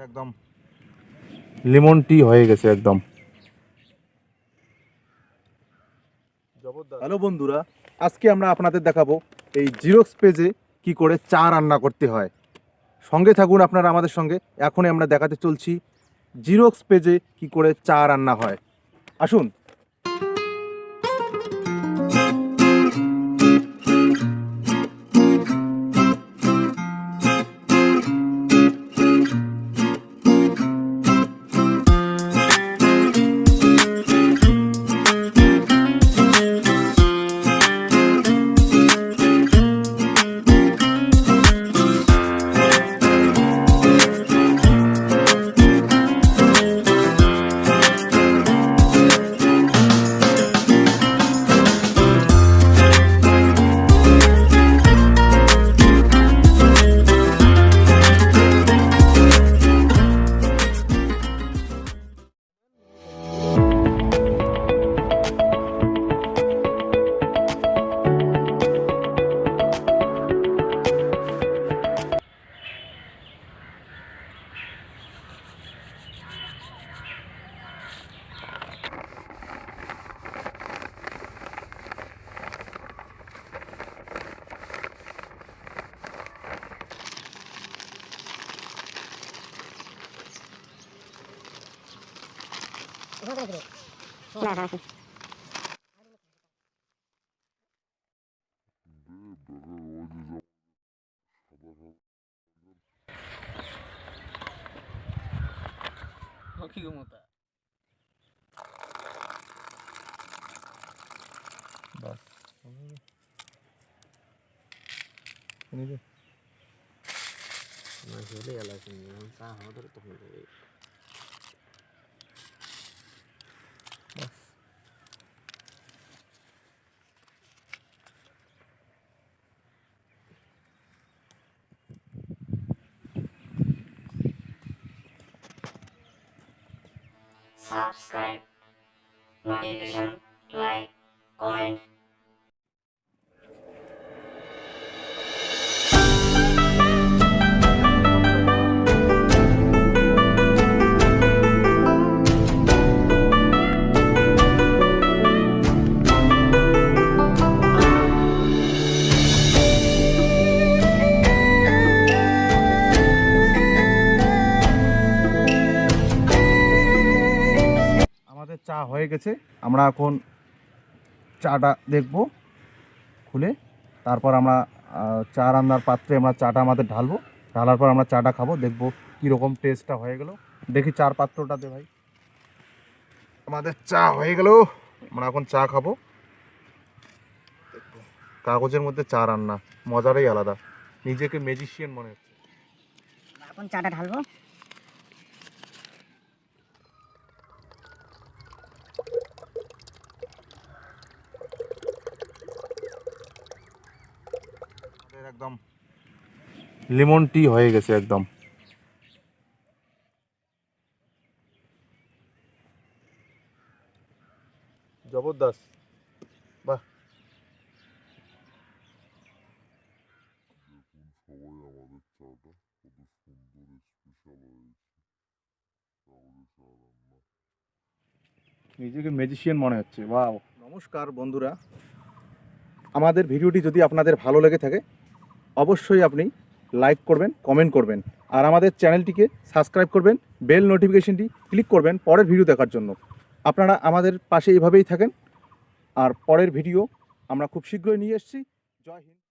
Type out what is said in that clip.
একদম lemon tea হয়ে গেছে একদম। হ্যালো বন্ধুরা, আজকে আমরা আপনাদের দেখাবো এই জিরোক্স পেজে কি করে চা রান্না করতে হয়। সঙ্গে থাকুন আপনারা আমাদের সঙ্গে। এখনই আমরা দেখাতে চলছি জিরোক্স পেজে কি করে চা রান্না হয়। আসুন। Subscribe, notification, like, comment. আমাদের চা হয়ে গেছে। আমরা এখন চাটা দেখব খুলে, তারপর আমরা চা রান্নার পাত্রে আমরা চাটা আমাদের ঢালবো। ঢালার পর আমরা চাটা খাবো, দেখবো কীরকম টেস্টটা হয়ে গেল। দেখি চার পাত্রটা দে ভাই। আমাদের চা হয়ে গেল, আমরা এখন চা খাবো। কাগজের মধ্যে চা রান্না, মজাটাই আলাদা, নিজেকে ম্যাজিশিয়ান মনে হচ্ছে। এখন চাটা ঢালবো। একদম লেমন টি হয়ে গেছে একদম। জবরদস্ত, বাহ। নিজেকে ম্যাজিশিয়ান মনে হচ্ছে। বাহ। নমস্কার বন্ধুরা, আমাদের ভিডিওটি যদি আপনাদের ভালো লেগে থাকে অবশ্যই আপনি লাইক করবেন, কমেন্ট করবেন, আর আমাদের চ্যানেলটিকে সাবস্ক্রাইব করবেন, বেল নোটিফিকেশনটি ক্লিক করবেন পরের ভিডিও দেখার জন্য। আপনারা আমাদের পাশে এইভাবেই থাকেন, আর পরের ভিডিও আমরা খুব শীঘ্রই নিয়ে এসেছি। জয় হিন্দ।